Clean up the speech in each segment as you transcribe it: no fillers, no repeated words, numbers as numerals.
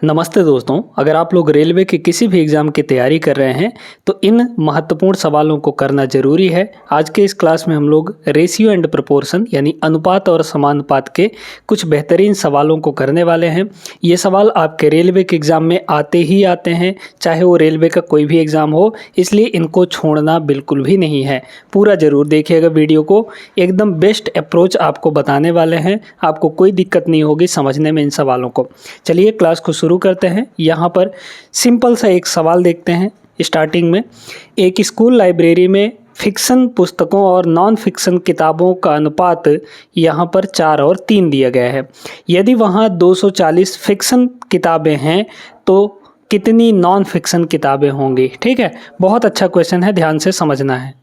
नमस्ते दोस्तों, अगर आप लोग रेलवे के किसी भी एग्ज़ाम की तैयारी कर रहे हैं तो इन महत्वपूर्ण सवालों को करना ज़रूरी है। आज के इस क्लास में हम लोग रेशियो एंड प्रोपोर्शन यानी अनुपात और समानुपात के कुछ बेहतरीन सवालों को करने वाले हैं। ये सवाल आपके रेलवे के एग्ज़ाम में आते ही आते हैं, चाहे वो रेलवे का कोई भी एग्ज़ाम हो, इसलिए इनको छोड़ना बिल्कुल भी नहीं है। पूरा ज़रूर देखिएगा वीडियो को, एकदम बेस्ट अप्रोच आपको बताने वाले हैं। आपको कोई दिक्कत नहीं होगी समझने में इन सवालों को। चलिए क्लास को शुरू करते हैं। यहाँ पर सिंपल सा एक सवाल देखते हैं। स्टार्टिंग में एक स्कूल लाइब्रेरी में फिक्शन पुस्तकों और नॉन फिक्शन किताबों का अनुपात यहाँ पर 4 और 3 दिया गया है। यदि वहाँ 240 फिक्शन किताबें हैं तो कितनी नॉन फिक्शन किताबें होंगी। ठीक है, बहुत अच्छा क्वेश्चन है, ध्यान से समझना है।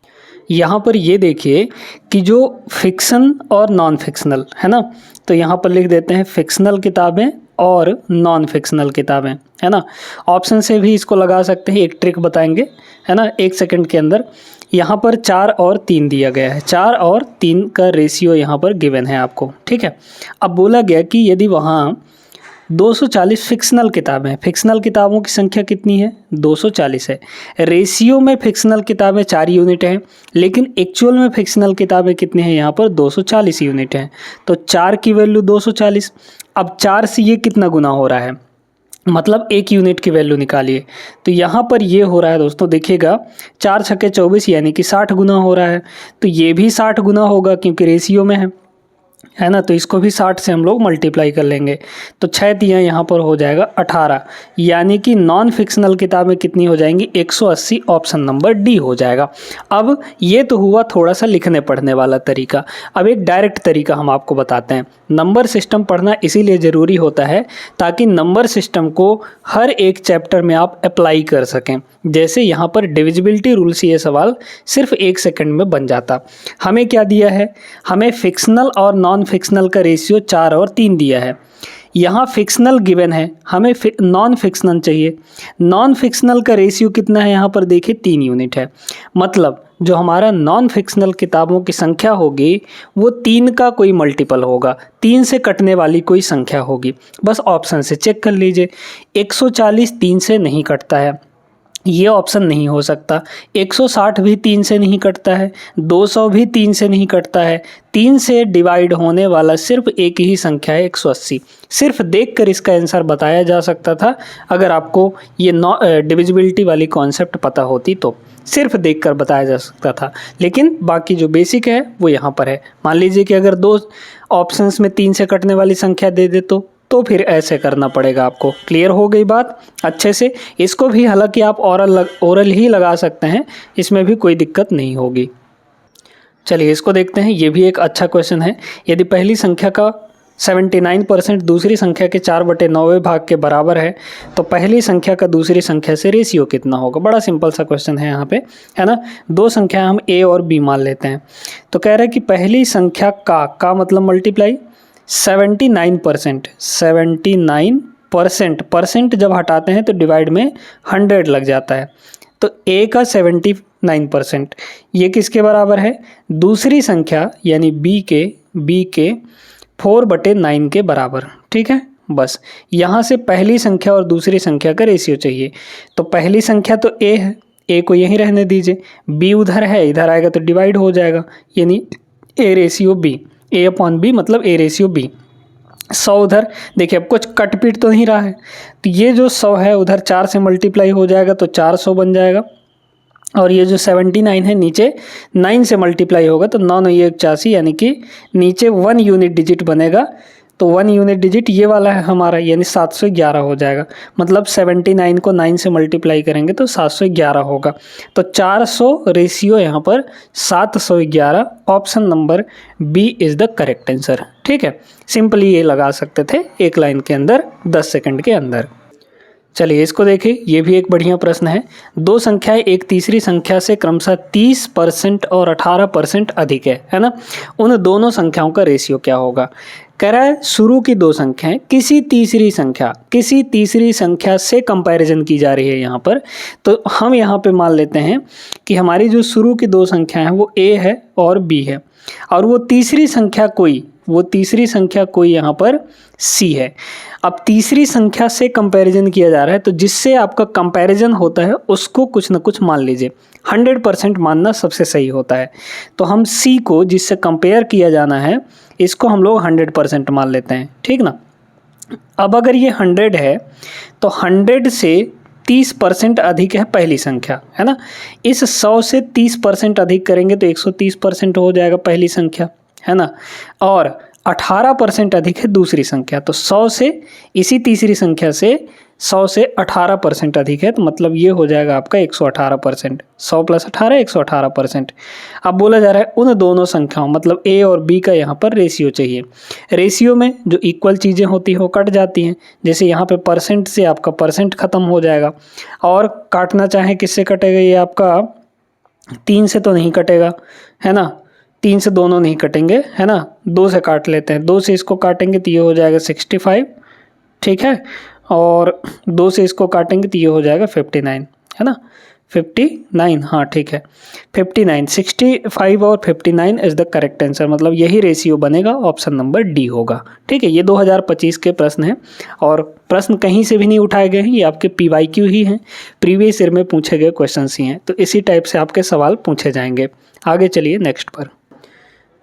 यहाँ पर ये देखिए कि जो फिक्शन और नॉन फिक्शनल है ना, तो यहाँ पर लिख देते हैं फिक्शनल किताबें और नॉन फिक्शनल किताबें, है ना। ऑप्शन से भी इसको लगा सकते हैं, एक ट्रिक बताएंगे, है ना, 1 सेकंड के अंदर। यहाँ पर 4 और 3 दिया गया है, 4 और 3 का रेशियो यहाँ पर गिवन है आपको। ठीक है, अब बोला गया कि यदि वहाँ 240 फिक्शनल किताबें, फिक्शनल किताबों की संख्या कितनी है, 240 है। रेशियो में फिक्शनल किताबें 4 यूनिट हैं, लेकिन एक्चुअल में फिक्शनल किताबें कितनी हैं, यहाँ पर 240 यूनिट हैं। तो 4 की वैल्यू 240। अब 4 से ये कितना गुना हो रहा है, मतलब 1 यूनिट की वैल्यू निकालिए। तो यहाँ पर ये हो रहा है दोस्तों, देखिएगा 4 छक्के 24 यानी कि 60 गुना हो रहा है। तो ये भी 60 गुना होगा क्योंकि रेशियो में है ना, तो इसको भी 60 से हम लोग मल्टीप्लाई कर लेंगे। तो 6 तियाँ यहाँ पर हो जाएगा 18, यानी कि नॉन फिक्शनल किताबें कितनी हो जाएंगी, 180। ऑप्शन नंबर डी हो जाएगा। अब ये तो हुआ थोड़ा सा लिखने पढ़ने वाला तरीका। अब एक डायरेक्ट तरीका हम आपको बताते हैं। नंबर सिस्टम पढ़ना इसीलिए ज़रूरी होता है ताकि नंबर सिस्टम को हर एक चैप्टर में आप अप्लाई कर सकें। जैसे यहाँ पर डिविजिबिलिटी रूल से ये सवाल सिर्फ 1 सेकंड में बन जाता। हमें क्या दिया है, हमें फिक्शनल और नॉन फिक्शनल का रेशियो 4 और 3 दिया है। यहाँ फिक्शनल गिवन है, हमें नॉन फिक्शनल चाहिए। नॉन फिक्शनल का रेशियो कितना है, यहाँ पर देखिए 3 यूनिट है। मतलब जो हमारा नॉन फिक्शनल किताबों की संख्या होगी वो 3 का कोई मल्टीपल होगा, 3 से कटने वाली कोई संख्या होगी। बस ऑप्शन से चेक कर लीजिए। 140 3 से नहीं कटता है, ये ऑप्शन नहीं हो सकता। 160 भी 3 से नहीं कटता है, 200 भी 3 से नहीं कटता है। 3 से डिवाइड होने वाला सिर्फ एक ही संख्या है, 180। सिर्फ देखकर इसका आंसर बताया जा सकता था अगर आपको ये डिविजिबिलिटी वाली कॉन्सेप्ट पता होती तो। सिर्फ देखकर बताया जा सकता था, लेकिन बाकी जो बेसिक है वो यहाँ पर है। मान लीजिए कि अगर 2 ऑप्शंस में 3 से कटने वाली संख्या दे दे तो फिर ऐसे करना पड़ेगा आपको। क्लियर हो गई बात अच्छे से। इसको भी हालांकि आप ओरल ही लगा सकते हैं, इसमें भी कोई दिक्कत नहीं होगी। चलिए इसको देखते हैं, ये भी एक अच्छा क्वेश्चन है। यदि पहली संख्या का 79% दूसरी संख्या के 4/9 भाग के बराबर है तो पहली संख्या का दूसरी संख्या से रेशियो कितना होगा। बड़ा सिंपल सा क्वेश्चन है यहाँ पे, है ना। 2 संख्या हम ए और बी मान लेते हैं। तो कह रहा है कि पहली संख्या का मतलब मल्टीप्लाई 79%, 79% परसेंट जब हटाते हैं तो डिवाइड में 100 लग जाता है। तो ए का 79% ये किसके बराबर है, दूसरी संख्या यानी बी के 4/9 के बराबर। ठीक है, बस यहाँ से पहली संख्या और दूसरी संख्या का रेशियो चाहिए। तो पहली संख्या तो ए है, ए को यहीं रहने दीजिए। बी उधर है, इधर आएगा तो डिवाइड हो जाएगा, यानी A ratio B, A upon B मतलब ए रेशियो बी। 100 उधर, देखिए अब कुछ कट पीट तो नहीं रहा है, तो ये जो 100 है उधर 4 से मल्टीप्लाई हो जाएगा तो 400 बन जाएगा। और ये जो 79 है नीचे 9 से मल्टीप्लाई होगा तो 9 9 81, यानी कि नीचे 1 यूनिट डिजिट बनेगा। तो 1 यूनिट डिजिट ये वाला है हमारा, यानी 711 हो जाएगा। मतलब 79 को 9 से मल्टीप्लाई करेंगे तो 711 होगा। तो 400 रेशियो यहाँ पर 711। Option number B is the correct answer. ठीक है, सिंपली ये लगा सकते थे एक लाइन के अंदर 10 सेकंड के अंदर। चलिए इसको देखिए, ये भी एक बढ़िया प्रश्न है। 2 संख्याएं एक तीसरी संख्या से क्रमशः 30% और 18% अधिक है ना। उन दोनों संख्याओं का रेशियो क्या होगा। कह रहा है शुरू की 2 संख्याएं किसी तीसरी संख्या से कंपैरिजन की जा रही है यहाँ पर। तो हम यहाँ पे मान लेते हैं कि हमारी जो शुरू की 2 संख्याएं हैं वो ए है और बी है, और वो तीसरी संख्या कोई वो तीसरी संख्या कोई यहाँ पर सी है। अब तीसरी संख्या से कंपैरिजन किया जा रहा है, तो जिससे आपका कंपैरिजन होता है उसको कुछ ना कुछ मान लीजिए। 100% मानना सबसे सही होता है। तो हम सी को जिससे कंपेयर किया जाना है इसको हम लोग 100% मान लेते हैं, ठीक ना। अब अगर ये 100 है तो 100 से 30% अधिक है पहली संख्या, है ना। इस 100 से 30% अधिक करेंगे तो 130% हो जाएगा पहली संख्या, है ना। और 18% अधिक है दूसरी संख्या, तो 100 से इसी तीसरी संख्या से 100 से 18% अधिक है, तो मतलब ये हो जाएगा आपका 118%। 100 + 18 118%। अब बोला जा रहा है उन दोनों संख्याओं मतलब ए और बी का यहाँ पर रेशियो चाहिए। रेशियो में जो इक्वल चीज़ें होती हैं वो कट जाती हैं, जैसे यहाँ पे परसेंट से आपका परसेंट ख़त्म हो जाएगा। और काटना चाहें किससे कटेगा, ये आपका 3 से तो नहीं कटेगा, है ना। 3 से दोनों नहीं कटेंगे, है ना। 2 से काट लेते हैं, 2 से इसको काटेंगे तो ये हो जाएगा 65, ठीक है। और 2 से इसको काटेंगे तो ये हो जाएगा 59, है ना। 59, हाँ ठीक है 59। 65 और 59 इज़ द करेक्ट आंसर, मतलब यही रेशियो बनेगा, ऑप्शन नंबर डी होगा, ठीक है। ये 2025 के प्रश्न हैं और प्रश्न कहीं से भी नहीं उठाए गए हैं, ये आपके PYQ ही हैं, प्रीवियस ईयर में पूछे गए क्वेश्चंस ही हैं। तो इसी टाइप से आपके सवाल पूछे जाएंगे। आगे चलिए नेक्स्ट पर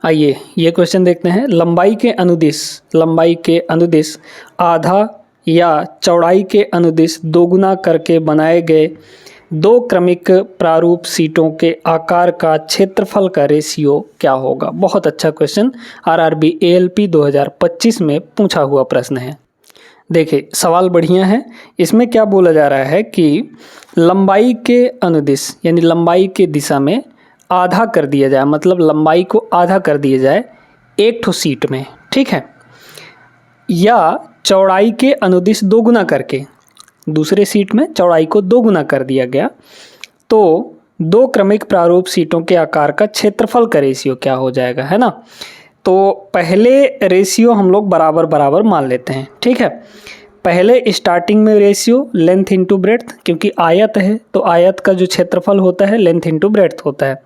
आइए, ये क्वेश्चन देखते हैं। लंबाई के अनुदिश आधा या चौड़ाई के अनुदिश दोगुना करके बनाए गए दो क्रमिक प्रारूप सीटों के आकार का क्षेत्रफल का रेशियो क्या होगा। बहुत अच्छा क्वेश्चन, RRB ALP 2025 में पूछा हुआ प्रश्न है। देखिए सवाल बढ़िया है। इसमें क्या बोला जा रहा है कि लंबाई के अनुदिश यानी लंबाई के दिशा में आधा कर दिया जाए, मतलब लंबाई को आधा कर दिया जाए एक ठो सीट में, ठीक है। या चौड़ाई के अनुदिश दोगुना करके दूसरे सीट में चौड़ाई को दोगुना कर दिया गया, तो दो क्रमिक प्रारूप सीटों के आकार का क्षेत्रफल का रेशियो क्या हो जाएगा, है ना। तो पहले रेशियो हम लोग बराबर बराबर मान लेते हैं, ठीक है। पहले स्टार्टिंग में रेशियो लेंथ इंटू ब्रेड्थ, क्योंकि आयत है तो आयत का जो क्षेत्रफल होता है लेंथ इंटू ब्रेड्थ होता है।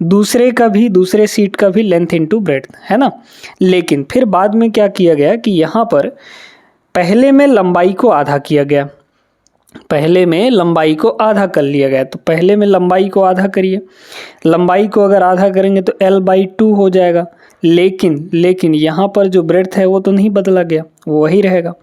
दूसरे सीट का भी लेंथ इंटू ब्रेड्थ, है ना। लेकिन फिर बाद में क्या किया गया कि यहाँ पर पहले में लंबाई को आधा किया गया, पहले में लंबाई को आधा कर लिया गया। तो पहले में लंबाई को आधा करिए, लंबाई को अगर आधा करेंगे तो L/2 हो जाएगा। लेकिन यहाँ पर जो ब्रेड्थ है वो तो नहीं बदला गया, वो वही रहेगा।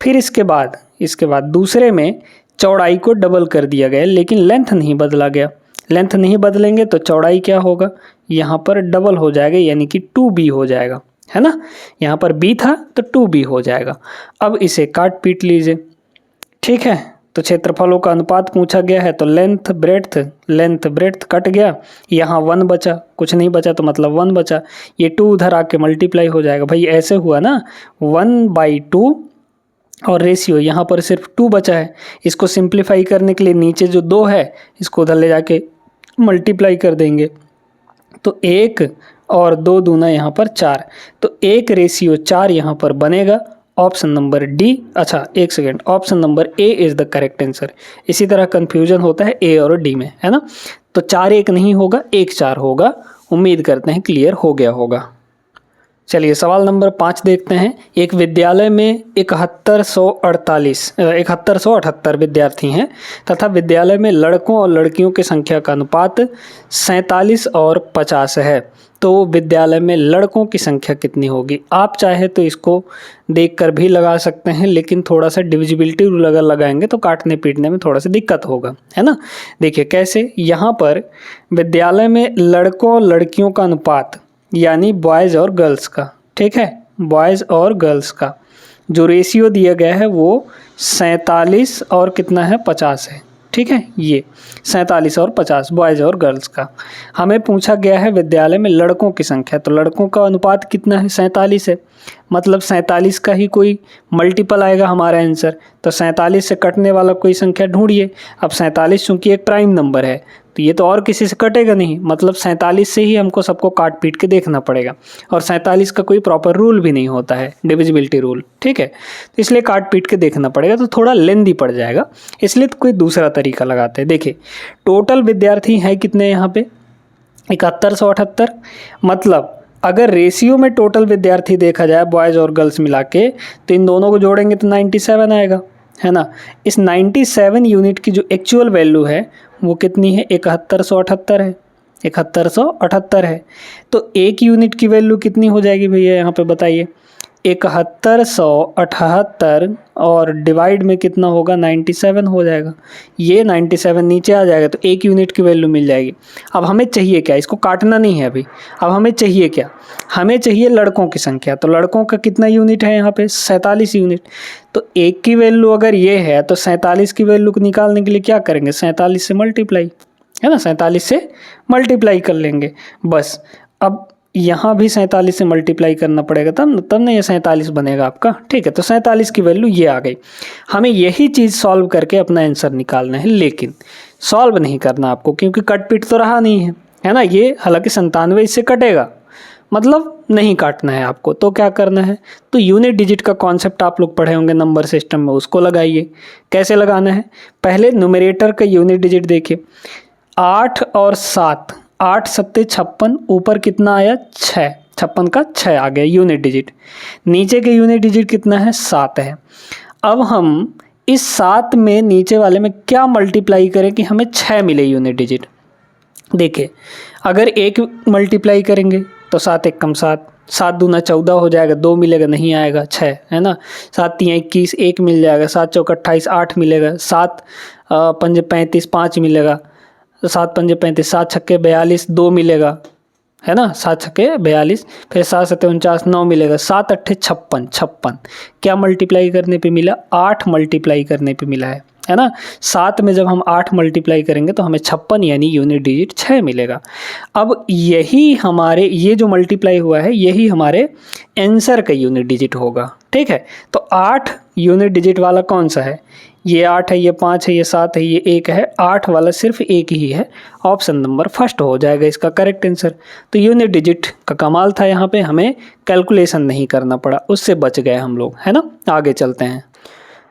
फिर इसके बाद दूसरे में चौड़ाई को डबल कर दिया गया, लेकिन लेंथ नहीं बदला गया। लेंथ नहीं बदलेंगे तो चौड़ाई क्या होगा, यहाँ पर डबल हो जाएगा, यानी कि 2B हो जाएगा, है ना। यहाँ पर B था तो 2B हो जाएगा। अब इसे काट पीट लीजिए, ठीक है। तो क्षेत्रफलों का अनुपात पूछा गया है, तो लेंथ ब्रेड्थ कट गया, यहाँ 1 बचा, कुछ नहीं बचा तो मतलब 1 बचा। ये 2 उधर आके मल्टीप्लाई हो जाएगा, भाई ऐसे हुआ ना 1/2, और रेशियो यहाँ पर सिर्फ 2 बचा है। इसको सिंप्लीफाई करने के लिए नीचे जो 2 है इसको उधर ले जाके मल्टीप्लाई कर देंगे, तो 1 और 2 दूना यहाँ पर 4, तो 1/4 यहाँ पर बनेगा। ऑप्शन नंबर डी, अच्छा एक second, option number A is the correct answer. इसी तरह कन्फ्यूजन होता है ए और डी में, है ना। तो 4-1 नहीं होगा, 1-4 होगा। उम्मीद करते हैं क्लियर हो गया होगा। चलिए सवाल नंबर 5 देखते हैं। एक विद्यालय में 7178 विद्यार्थी हैं तथा विद्यालय में लड़कों और लड़कियों की संख्या का अनुपात 47 और 50 है, तो विद्यालय में लड़कों की संख्या कितनी होगी। आप चाहे तो इसको देखकर भी लगा सकते हैं, लेकिन थोड़ा सा डिविजिबिलिटी रूल अगर लगाएंगे तो काटने पीटने में थोड़ा सा दिक्कत होगा, है ना। देखिए कैसे, यहाँ पर विद्यालय में लड़कों और लड़कियों का अनुपात यानी बॉयज़ और गर्ल्स का, ठीक है, बॉयज़ और गर्ल्स का जो रेशियो दिया गया है वो 47 और कितना है 50 है, ठीक है। ये 47 और 50 बॉयज़ और गर्ल्स का। हमें पूछा गया है विद्यालय में लड़कों की संख्या, तो लड़कों का अनुपात कितना है 47 है, मतलब 47 का ही कोई मल्टीपल आएगा हमारा आंसर। तो 47 से कटने वाला कोई संख्या ढूंढिए। अब 47 चूँकि एक प्राइम नंबर है तो ये तो और किसी से कटेगा नहीं, मतलब 47 से ही हमको सबको काट पीट के देखना पड़ेगा। और 47 का कोई प्रॉपर रूल भी नहीं होता है, डिविजिबिलिटी रूल, ठीक है। तो इसलिए काट पीट के देखना पड़ेगा, तो थोड़ा लेंदी पड़ जाएगा, इसलिए तो कोई दूसरा तरीका लगाते हैं। देखिए टोटल विद्यार्थी हैं कितने यहाँ पे 7178, मतलब अगर रेशियो में टोटल विद्यार्थी देखा जाए बॉयज़ और गर्ल्स मिला के, तो इन दोनों को जोड़ेंगे तो 97 आएगा, है ना। इस 97 यूनिट की जो एक्चुअल वैल्यू है वो कितनी है, 7178 है, 7178 है। तो एक यूनिट की वैल्यू कितनी हो जाएगी भैया यहाँ पे बताइए, 7178 और डिवाइड में कितना होगा, 97 हो जाएगा। ये 97 नीचे आ जाएगा तो एक यूनिट की वैल्यू मिल जाएगी। अब हमें चाहिए क्या, इसको काटना नहीं है अभी। अब हमें चाहिए क्या, हमें चाहिए लड़कों की संख्या। तो लड़कों का कितना यूनिट है यहाँ पे, 47 यूनिट। तो एक की वैल्यू अगर ये है तो 47 की वैल्यू को निकालने के लिए क्या करेंगे, 47 से मल्टीप्लाई, है ना, 47 से मल्टीप्लाई कर लेंगे बस। अब यहाँ भी 47 से मल्टीप्लाई करना पड़ेगा तब ना ये 47 बनेगा आपका, ठीक है। तो 47 की वैल्यू ये आ गई। हमें यही चीज़ सॉल्व करके अपना आंसर निकालना है, लेकिन सॉल्व नहीं करना आपको क्योंकि कट पिट तो रहा नहीं है ना। ये हालांकि 97 इससे कटेगा, मतलब नहीं काटना है आपको। तो क्या करना है, तो यूनिट डिजिट का कॉन्सेप्ट आप लोग पढ़े होंगे नंबर सिस्टम में, उसको लगाइए। कैसे लगाना है, पहले न्यूमरेटर का यूनिट डिजिट देखिए, 8 और 7, 8 सत्ते 56, ऊपर कितना आया 6, 56 का 6 आ गया यूनिट डिजिट। नीचे के यूनिट डिजिट कितना है, 7 है। अब हम इस 7 में नीचे वाले में क्या मल्टीप्लाई करें कि हमें 6 मिले यूनिट डिजिट। देखिए अगर 1 मल्टीप्लाई करेंगे तो 7 एक कम 7, 7 दूना 14 हो जाएगा, 2 मिलेगा नहीं आएगा 6, है ना। 7 3 21, 1 मिल जाएगा, 7 चौक 28, 8 मिलेगा, 7 पंजे 35, 5 मिलेगा, 7 पंजे 35, 7 छक्के 42, 2 मिलेगा, है ना, 7 छक्के 42, फिर 7 सत्ते 49, 9 मिलेगा, 7 अट्ठे 56, 56 क्या मल्टीप्लाई करने पे मिला, 8 मल्टीप्लाई करने पे मिला है ना। 7 में जब हम 8 मल्टीप्लाई करेंगे तो हमें 56 यानी यूनिट डिजिट 6 मिलेगा। अब यही हमारे ये जो मल्टीप्लाई हुआ है यही हमारे आंसर का यूनिट डिजिट होगा, ठीक है। तो 8 यूनिट डिजिट वाला कौन सा है, ये 8 है, ये 5 है, ये 7 है, ये 1 है, 8 वाला सिर्फ एक ही है। ऑप्शन नंबर फर्स्ट हो जाएगा इसका करेक्ट आंसर। तो यूनिट डिजिट का कमाल था, यहाँ पे हमें कैलकुलेशन नहीं करना पड़ा, उससे बच गए हम लोग, है ना। आगे चलते हैं।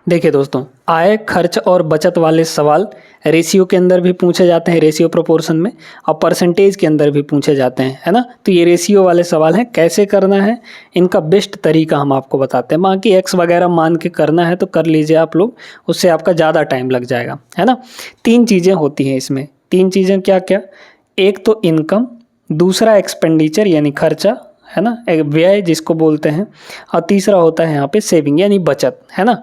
देखिए दोस्तों, आय खर्च और बचत वाले सवाल रेशियो के अंदर भी पूछे जाते हैं, रेशियो प्रोपोर्शन में, और परसेंटेज के अंदर भी पूछे जाते हैं, है ना। तो ये रेशियो वाले सवाल हैं, कैसे करना है इनका बेस्ट तरीका हम आपको बताते हैं। बाकी एक्स वगैरह मान के करना है तो कर लीजिए आप लोग, उससे आपका ज़्यादा टाइम लग जाएगा, है ना। 3 चीज़ें होती हैं इसमें, 3 चीज़ें क्या क्या, एक तो इनकम, दूसरा एक्सपेंडिचर यानी खर्चा, है ना, एक व्यय जिसको बोलते हैं, और तीसरा होता है यहाँ पे सेविंग यानी बचत, है ना।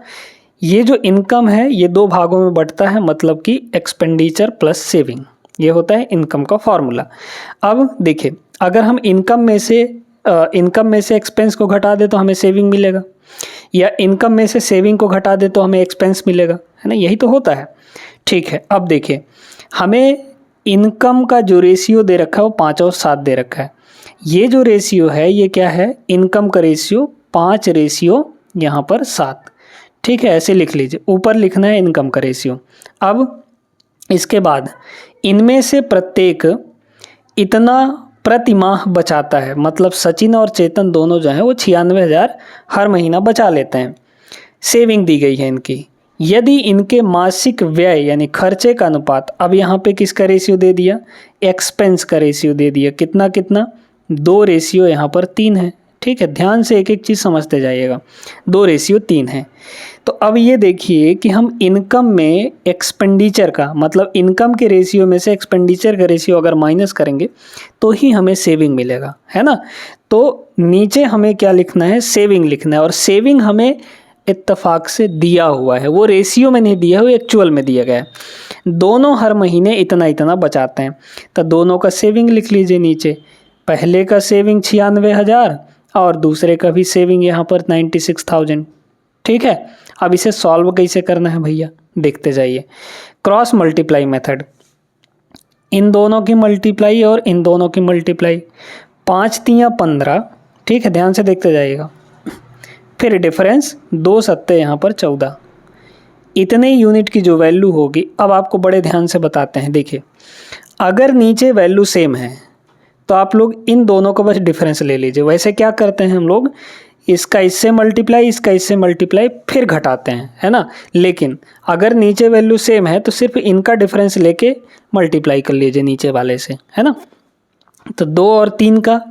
ये जो इनकम है ये 2 भागों में बंटता है, मतलब कि एक्सपेंडिचर प्लस सेविंग, ये होता है इनकम का फॉर्मूला। अब देखिए अगर हम इनकम में से एक्सपेंस को घटा दे तो हमें सेविंग मिलेगा, या इनकम में से सेविंग को घटा दे तो हमें एक्सपेंस मिलेगा, है ना, यही तो होता है, ठीक है। अब देखिए हमें इनकम का जो रेशियो दे रखा है वो 5 और 7 दे रखा है। ये जो रेशियो है ये क्या है, इनकम का रेशियो 5 रेशियो यहाँ पर 7, ठीक है, ऐसे लिख लीजिए। ऊपर लिखना है इनकम का रेशियो। अब इसके बाद इनमें से प्रत्येक इतना प्रति माह बचाता है, मतलब सचिन और चेतन दोनों जो हैं वो 96,000 हर महीना बचा लेते हैं। सेविंग दी गई है इनकी, यदि इनके मासिक व्यय यानी खर्चे का अनुपात, अब यहाँ पे किसका रेशियो दे दिया, एक्सपेंस का रेशियो दे दिया, कितना कितना, 2 रेशियो यहाँ पर 3 है, ठीक है। ध्यान से एक एक चीज़ समझते जाइएगा, 2 रेशियो 3 है। तो अब ये देखिए कि हम इनकम में एक्सपेंडिचर का, मतलब इनकम के रेशियो में से एक्सपेंडिचर का रेशियो अगर माइनस करेंगे तो ही हमें सेविंग मिलेगा, है ना। तो नीचे हमें क्या लिखना है, सेविंग लिखना है, और सेविंग हमें इत्तेफाक से दिया हुआ है, वो रेशियो में नहीं दिया है, वो एक्चुअल में दिया गया है। दोनों हर महीने इतना इतना बचाते हैं, तो दोनों का सेविंग लिख लीजिए नीचे। पहले का सेविंग 96,000 और दूसरे का भी सेविंग यहाँ पर 96,000, ठीक है। अब इसे सॉल्व कैसे करना है भैया, देखते जाइए। क्रॉस मल्टीप्लाई मेथड, इन दोनों की मल्टीप्लाई और इन दोनों की मल्टीप्लाई, 5 तियाँ 15, ठीक है, ध्यान से देखते जाइएगा। फिर डिफरेंस 2 सत्ते यहाँ पर 14, इतने यूनिट की जो वैल्यू होगी। अब आपको बड़े ध्यान से बताते हैं, देखिए अगर नीचे वैल्यू सेम है तो आप लोग इन दोनों को बस डिफरेंस ले लीजिए। वैसे क्या करते हैं हम लोग, इसका इससे मल्टीप्लाई, इसका इससे मल्टीप्लाई, फिर घटाते हैं, है ना। लेकिन अगर नीचे वैल्यू सेम है तो सिर्फ इनका डिफरेंस लेके मल्टीप्लाई कर लीजिए नीचे वाले से, है ना। तो 2 और 3 का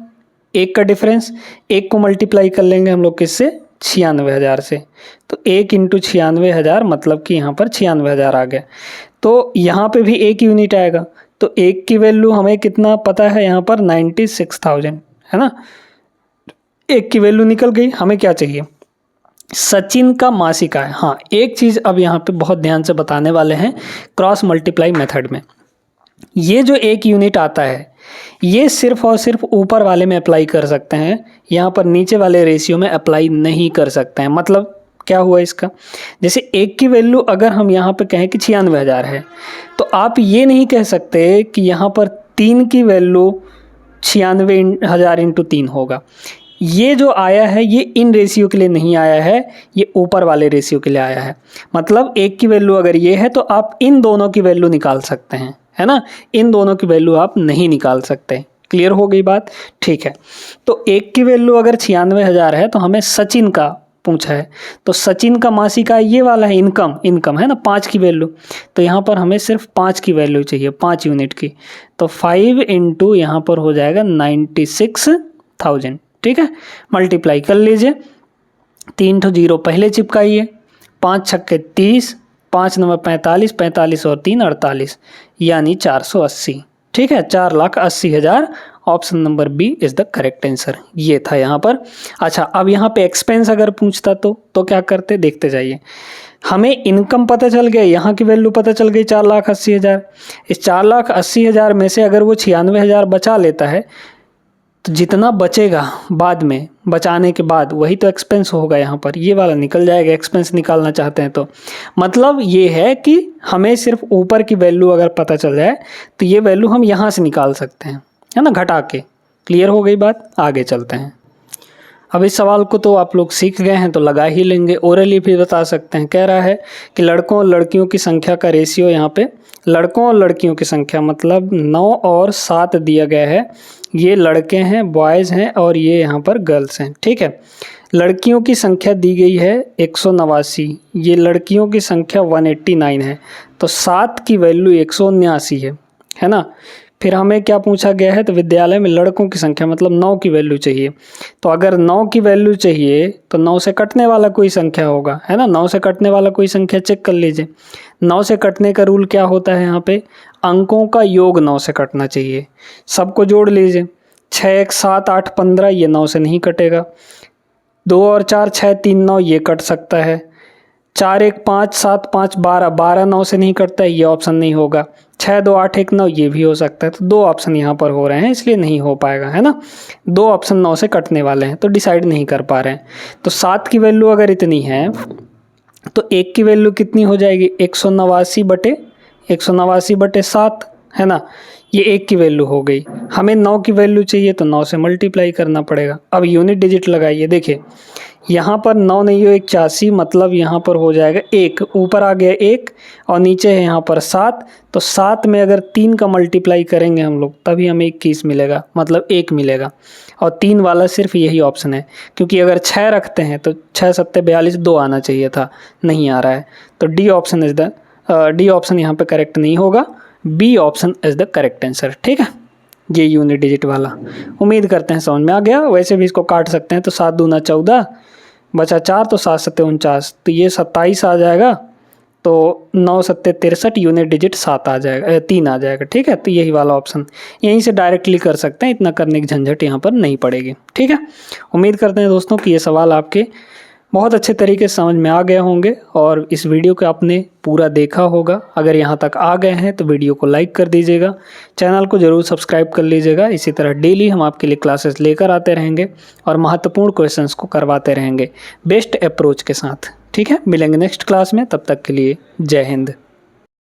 एक का डिफरेंस, एक को मल्टीप्लाई कर लेंगे हम लोग किससे, 96,000 से। तो 1 × 96,000 मतलब कि यहाँ पर 96,000 आ गया। तो यहाँ पे भी एक यूनिट आएगा, तो एक की वैल्यू हमें कितना पता है यहाँ पर 96,000 है ना। एक की वैल्यू निकल गई, हमें क्या चाहिए, सचिन का मासिक आय। हाँ, एक चीज़ अब यहाँ पे बहुत ध्यान से बताने वाले हैं क्रॉस मल्टीप्लाई मेथड में। ये जो एक यूनिट आता है ये सिर्फ और सिर्फ ऊपर वाले में अप्लाई कर सकते हैं, यहाँ पर नीचे वाले रेशियो में अप्लाई नहीं कर सकते हैं। मतलब क्या हुआ इसका, जैसे एक की वैल्यू अगर हम यहाँ पे कहें कि 96,000 है, तो आप ये नहीं कह सकते कि यहाँ पर 3 की वैल्यू 96,000 × 3 होगा। ये जो आया है ये इन रेशियो के लिए नहीं आया है, ये ऊपर वाले रेशियो के लिए आया है। मतलब एक की वैल्यू अगर ये है तो आप इन दोनों की वैल्यू निकाल सकते हैं, है ना। इन दोनों की वैल्यू आप नहीं निकाल सकते। क्लियर हो गई बात, ठीक है। तो एक की वैल्यू अगर 96,000 है तो हमें सचिन का पूछा है, तो सचिन का मासिक आय ये वाला है, इनकम है ना, 5 की वैल्यू। तो यहाँ पर हमें सिर्फ 5 की वैल्यू चाहिए, 5 यूनिट की। तो 5 × यहाँ पर हो जाएगा 96,000, ठीक है। मल्टीप्लाई कर लीजिए, 3 ठो 0 पहले चिपकाइए, 5 छक्के 30, 5 9 45, 45 और 3 48, यानी 480, ठीक है। 4,80,000, option number B is the correct answer. ये था यहाँ पर। अच्छा, अब यहाँ पे एक्सपेंस अगर पूछता तो क्या करते, देखते जाइए। हमें इनकम पता चल गया, यहाँ की वैल्यू पता चल गई 4,80,000। इस 4,80,000 में से अगर वो 96,000 बचा लेता है तो जितना बचेगा बाद में, बचाने के बाद वही तो एक्सपेंस होगा। यहाँ पर ये वाला निकल जाएगा, एक्सपेंस निकालना चाहते हैं तो। मतलब ये है कि हमें सिर्फ ऊपर की वैल्यू अगर पता चल जाए तो ये वैल्यू हम यहाँ से निकाल सकते हैं, है ना, घटा के। क्लियर हो गई बात, आगे चलते हैं। अब इस सवाल को तो आप लोग सीख गए हैं तो लगा ही लेंगे, ओरली भी बता सकते हैं। कह रहा है कि लड़कों और लड़कियों की संख्या का रेशियो, यहाँ पे लड़कों और लड़कियों की संख्या मतलब 9 और 7 दिया गया है। ये लड़के हैं, बॉयज़ हैं, और ये यहाँ पर गर्ल्स हैं, ठीक है। लड़कियों की संख्या दी गई है 189, ये लड़कियों की संख्या 189 है। तो 7 की वैल्यू 179 है ना। फिर हमें क्या पूछा गया है, तो विद्यालय में लड़कों की संख्या मतलब 9 की वैल्यू चाहिए। तो अगर 9 की वैल्यू चाहिए तो 9 से कटने वाला कोई संख्या होगा, है ना। 9 से कटने वाला कोई संख्या चेक कर लीजिए। 9 से कटने का रूल क्या होता है, यहाँ पे अंकों का योग 9 से कटना चाहिए। सबको जोड़ लीजिए, 6 1 7 8 15, ये 9 से नहीं कटेगा। 2 और 4 6 3 9, ये कट सकता है। 4 1 5 7 5 12, 12 9 से नहीं कटता है, ये ऑप्शन नहीं होगा। 6 2 8 1 9, ये भी हो सकता है। तो 2 ऑप्शन यहाँ पर हो रहे हैं, इसलिए नहीं हो पाएगा, है ना। 2 ऑप्शन 9 से कटने वाले हैं तो डिसाइड नहीं कर पा रहे हैं। तो 7 की वैल्यू अगर इतनी है तो 1 की वैल्यू कितनी हो जाएगी, 189/7, है ना। ये 1 की वैल्यू हो गई। हमें 9 की वैल्यू चाहिए तो 9 से मल्टीप्लाई करना पड़ेगा। अब यूनिट डिजिट लगाइए, देखिए यहाँ पर 9 नहीं हो 81, मतलब यहाँ पर हो जाएगा 1, ऊपर आ गया 1 और नीचे है यहाँ पर 7। तो 7 में अगर 3 का मल्टीप्लाई करेंगे हम लोग तभी हमें 21 मिलेगा, मतलब 1 मिलेगा। और 3 वाला सिर्फ यही ऑप्शन है, क्योंकि अगर 6 रखते हैं तो 6 7 42, 2 आना चाहिए था, नहीं आ रहा है। तो डी ऑप्शन यहाँ पे करेक्ट नहीं होगा, B option is the correct answer, ठीक है। ये यूनिट डिजिट वाला, उम्मीद करते हैं समझ में आ गया। वैसे भी इसको काट सकते हैं, तो 7 दूना 14, बचा 4, तो 7 7 49, तो ये 27 आ जाएगा। तो 9 7 63, यूनिट डिजिट 7 आ जाएगा, 3 आ जाएगा, ठीक है। तो यही वाला ऑप्शन यहीं से डायरेक्टली कर सकते हैं, इतना करने की झंझट यहाँ पर नहीं पड़ेगी, ठीक है। उम्मीद करते हैं दोस्तों कि ये सवाल आपके बहुत अच्छे तरीके से समझ में आ गए होंगे और इस वीडियो को आपने पूरा देखा होगा। अगर यहाँ तक आ गए हैं तो वीडियो को लाइक कर दीजिएगा, चैनल को ज़रूर सब्सक्राइब कर लीजिएगा। इसी तरह डेली हम आपके लिए क्लासेस लेकर आते रहेंगे और महत्वपूर्ण क्वेश्चंस को करवाते रहेंगे बेस्ट अप्रोच के साथ, ठीक है। मिलेंगे नेक्स्ट क्लास में, तब तक के लिए जय हिंद।